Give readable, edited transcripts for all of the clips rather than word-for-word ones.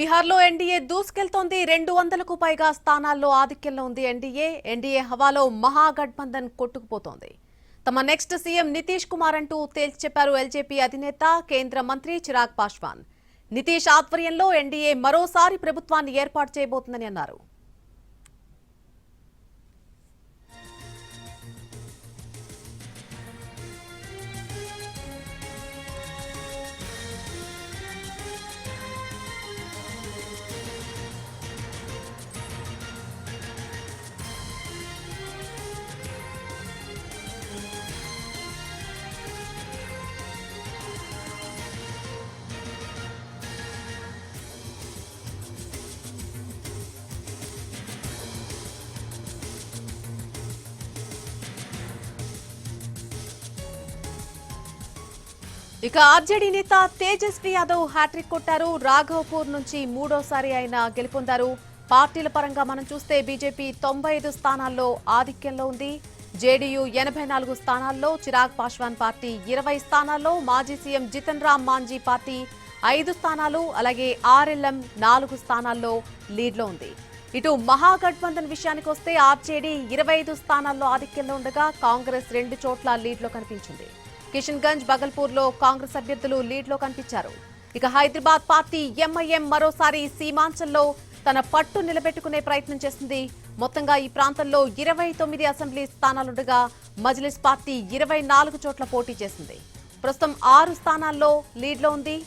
బీహార్లో ఎన్డీఏ దూసుకెళ్తోంది. 200కు పైగా స్థానాల్లో ఆధిక్యంలో ఉంది ఎన్డీఏ హవాలో మహాగఠబంధన్ కొట్టుకుపోతోంది. తమ నెక్స్ట్ సీఎం నితీష్ కుమార్ అంటూ తేల్చి చెప్పారు ఎల్జేపీ అధినేత కేంద్ర మంత్రి చిరాగ్ పాస్వాన్. నితీష్ ఆధ్వర్యంలో ఎన్డీఏ మరోసారి ప్రభుత్వాన్ని ఏర్పాటు చేయబోతుందని అన్నారు. ఇక ఆర్జేడీ నేత తేజస్వి యాదవ్ హ్యాట్రిక్ కొట్టారు. రాఘవపూర్ నుంచి మూడోసారి ఆయన గెలుపొందారు. పార్టీల పరంగా మనం చూస్తే బీజేపీ 95 స్థానాల్లో ఆధిక్యంలో ఉంది. జేడీయూ 84 స్థానాల్లో, చిరాగ్ పాస్వాన్ పార్టీ 20 స్థానాల్లో, మాజీ సీఎం జితన్ రామ్ మాంజీ పార్టీ 5 స్థానాలు, అలాగే ఆర్ఎల్ఎం 4 స్థానాల్లో లీడ్లో ఉంది. ఇటు మహాగఠబంధన్ విషయానికి వస్తే ఆర్జేడీ 25 స్థానాల్లో ఆధిక్యంలో ఉండగా కాంగ్రెస్ 2 చోట్ల లీడ్లో కనిపించింది. కిషన్ గంజ్, బగల్పూర్ లో కాంగ్రెస్ అభ్యర్థులు లీడ్లో కనిపించారు. ఇక హైదరాబాద్ పార్టీ ఎంఐఎం మరోసారి సీమాంచల్లో తన పట్టు నిలబెట్టుకునే ప్రయత్నం చేస్తుంది. మొత్తంగా ఈ ప్రాంతంలో 29 అసెంబ్లీ స్థానాలుండగా మజ్లిస్ పార్టీ 24 చోట్ల పోటీ చేసింది. ప్రస్తుతం 6 స్థానాల్లో లీడ్లో ఉంది.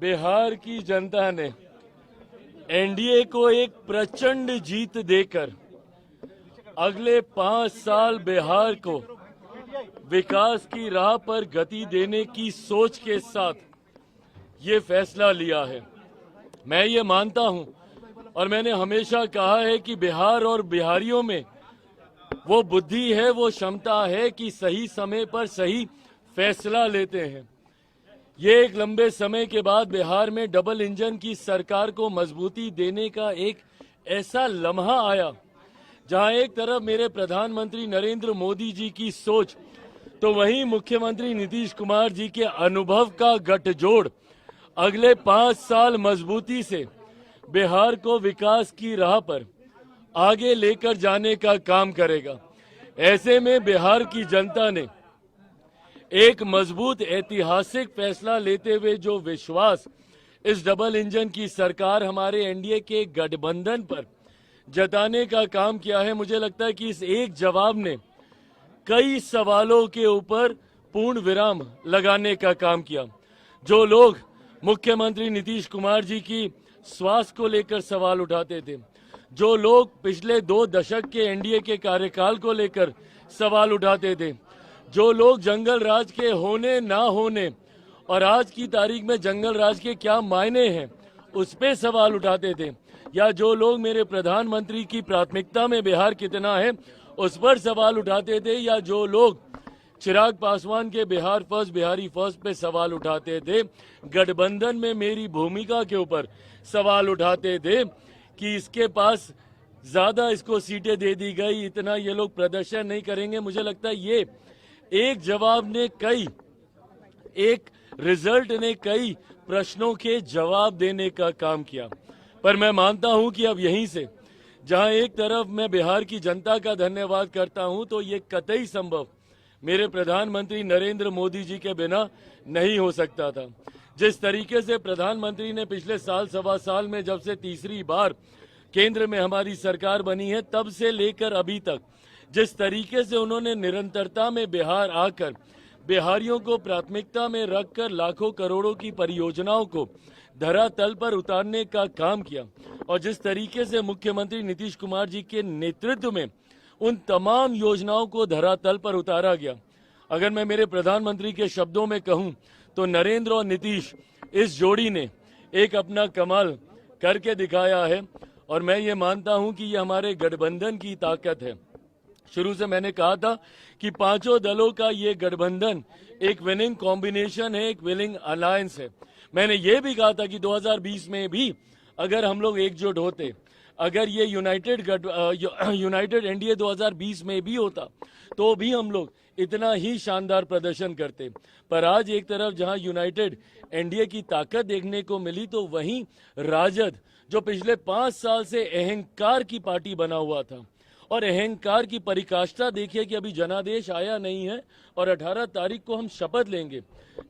बिहार की जनता ने एनडीए को एक प्रचंड जीत देकर अगले 5 साल बिहार को विकास की राह पर गति देने की सोच के साथ ये फैसला लिया है। मैं ये मानता हूं और मैंने हमेशा कहा है कि बिहार और बिहारियों में वो बुद्धि है, वो क्षमता है कि सही समय पर सही फैसला लेते हैं। ये एक लंबे समय के बाद बिहार में डबल इंजन की सरकार को मजबूती देने का एक ऐसा लम्हा आया जहां एक तरफ मेरे प्रधानमंत्री नरेंद्र मोदी जी की सोच तो वहीं मुख्यमंत्री नीतीश कुमार जी के अनुभव का गठजोड़ अगले 5 साल मजबूती से बिहार को विकास की राह पर आगे लेकर जाने का काम करेगा। ऐसे में बिहार की जनता ने एक मजबूत ऐतिहासिक फैसला लेते हुए जो विश्वास इस डबल इंजन की सरकार हमारे एनडीए के गठबंधन पर जताने का काम किया है, मुझे लगता है कि इस एक जवाब ने कई सवालों के ऊपर पूर्ण विराम लगाने का काम किया। जो लोग मुख्यमंत्री नीतीश कुमार जी की स्वास्थ्य को लेकर सवाल उठाते थे, जो लोग पिछले 2 दशक के एनडीए के कार्यकाल को लेकर सवाल उठाते थे, जो लोग जंगल राज के होने ना होने और आज की तारीख में जंगल राज के क्या मायने हैं उस पे सवाल उठाते थे, या जो लोग मेरे प्रधानमंत्री की प्राथमिकता में बिहार कितना है उस पर सवाल उठाते थे, या जो लोग चिराग पासवान के बिहार फर्स्ट बिहारी फर्स्ट पे सवाल उठाते थे, गठबंधन में मेरी भूमिका के ऊपर सवाल उठाते थे कि इसके पास ज्यादा इसको सीटें दे दी गई, इतना ये लोग प्रदर्शन नहीं करेंगे। मुझे लगता है ये एक जवाब ने एक रिजल्ट ने कई प्रश्नों के जवाब देने का काम किया। पर मैं मानता हूं कि अब यहीं से जहां एक तरफ मैं बिहार की जनता का धन्यवाद करता हूं, तो ये कतई संभव मेरे प्रधानमंत्री नरेंद्र मोदी जी के बिना नहीं हो सकता था। जिस तरीके से प्रधानमंत्री ने पिछले साल सवा साल में जब से तीसरी बार केंद्र में हमारी सरकार बनी है तब से लेकर अभी तक जिस तरीके से उन्होंने निरंतरता में बिहार आकर बिहारियों को प्राथमिकता में रखकर लाखों करोड़ों की परियोजनाओं को धरातल पर उतारने का काम किया और जिस तरीके से मुख्यमंत्री नीतीश कुमार जी के नेतृत्व में उन तमाम योजनाओं को धरातल पर उतारा गया। अगर मैं मेरे प्रधानमंत्री के शब्दों में कहूं तो नरेंद्र और नीतीश इस जोड़ी ने एक अपना कमाल करके दिखाया है और मैं ये मानता हूं कि ये हमारे गठबंधन की ताकत है। शुरू से मैंने कहा था कि पांचों दलों का ये गठबंधन एक विनिंग कॉम्बिनेशन है, एक विनिंग अलायंस है। मैंने ये भी कहा था कि 2020 में भी अगर हम लोग एकजुट होते, अगर ये यूनाइटेड एनडीए 2020 में भी होता तो भी हम लोग इतना ही शानदार प्रदर्शन करते। पर आज एक तरफ जहां यूनाइटेड एनडीए की ताकत देखने को मिली तो वहीं राजद जो पिछले 5 साल से अहंकार की पार्टी बना हुआ था और अहंकार की परिकाष्ठा देखिए कि अभी जनादेश आया नहीं है और 18 तारीख को हम शपथ लेंगे।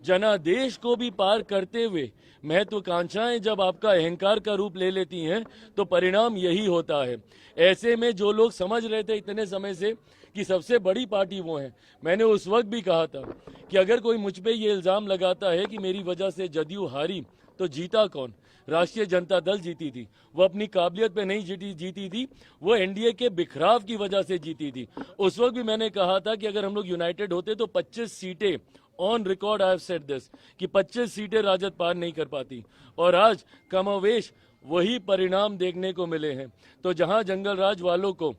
जनादेश को भी पार करते हुए महत्वाकांक्षाएं जब आपका अहंकार का रूप ले लेती हैं तो परिणाम यही होता है। ऐसे में जो लोग समझ रहे थे इतने समय से कि सबसे बड़ी पार्टी वो है, मैंने उस वक्त भी कहा था कि अगर कोई मुझ पे ये इल्जाम लगाता है कि मेरी वजह से जदयू हारी तो जीता कौन? राष्ट्रीय जनता दल जीती थी। वो अपनी काबिलियत पे नहीं जीती थी, वो एनडीए के बिखराव की वजह से जीती थी। उस वक्त भी मैंने कहा था कि अगर हम लोग यूनाइटेड होते तो 25 सीटें on record, I have said this, कि 25 सीटें राजद पार नहीं कर पाती और आज कमोवेश वही परिणाम देखने को मिले हैं। तो जहां जंगल राज वालों को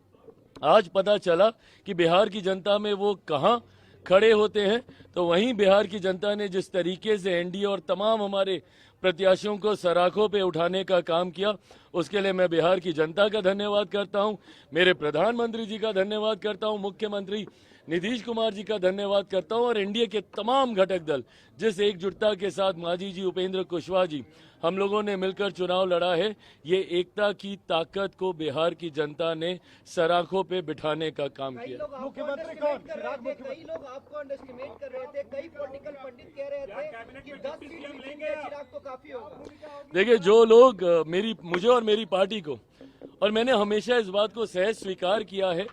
आज पता चला कि बिहार की जनता में वो कहां खड़े होते हैं, तो वहीं बिहार की जनता ने जिस तरीके से एनडीए और तमाम हमारे प्रत्याशियों को सराखों पे उठाने का काम किया, उसके लिए मैं बिहार की जनता का धन्यवाद करता हूं, मेरे प्रधानमंत्री जी का धन्यवाद करता हूं, मुख्यमंत्री नीतीश कुमार जी का धन्यवाद करता हूं और एनडीए के तमाम घटक दल जिस एकजुटता के साथ मांझी जी, उपेंद्र कुशवाहा जी, हम लोगों ने मिलकर चुनाव लड़ा है, ये एकता की ताकत को बिहार की जनता ने सराखों पे बिठाने का काम किया। मुख्यमंत्री कौन? कई लोग आपको अंडरएस्टिमेट कर रहे थे, कई पॉलिटिकल पंडित कह रहे थे कि 10 सीट लेंगे चिराग तो काफी होगा। देखिए, जो लोग मुझे और मेरी पार्टी को, और मैंने हमेशा इस बात को सहज स्वीकार किया है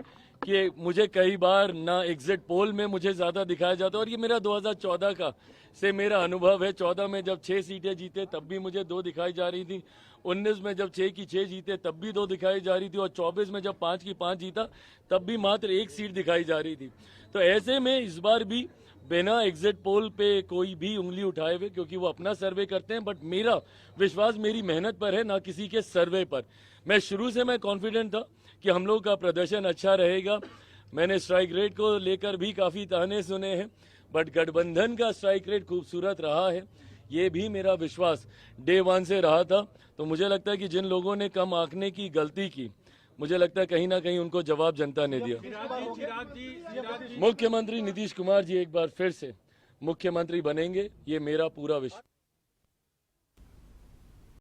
कि मुझे कई बार ना एग्जिट पोल में मुझे ज्यादा दिखाया जाता है और ये मेरा 2014 का से मेरा अनुभव है। 14 में जब 6 सीटें जीते तब भी मुझे 2 दिखाई जा रही थी, 19 में जब 6 की 6 जीते तब भी 2 दिखाई जा रही थी और 24 में जब 5 की 5 जीता तब भी मात्र 1 सीट दिखाई जा रही थी। तो ऐसे में इस बार भी बिना एग्जिट पोल पे कोई भी उंगली उठाए हुए, क्योंकि वो अपना सर्वे करते हैं, बट मेरा विश्वास मेरी मेहनत पर है, ना किसी के सर्वे पर। मैं शुरू से मैं कॉन्फिडेंट था कि हम लोग का प्रदर्शन अच्छा रहेगा। मैंने स्ट्राइक रेट को लेकर भी काफी ताने सुने हैं, बट गठबंधन का स्ट्राइक रेट खूबसूरत रहा है, ये भी मेरा विश्वास डे 1 से रहा था। तो मुझे लगता है कि जिन लोगों ने कम आंकने की गलती की, मुझे लगता है कहीं ना कहीं उनको जवाब जनता ने दिया। मुख्यमंत्री नीतीश कुमार जी एक बार फिर से मुख्यमंत्री बनेंगे, ये मेरा पूरा विश्वास।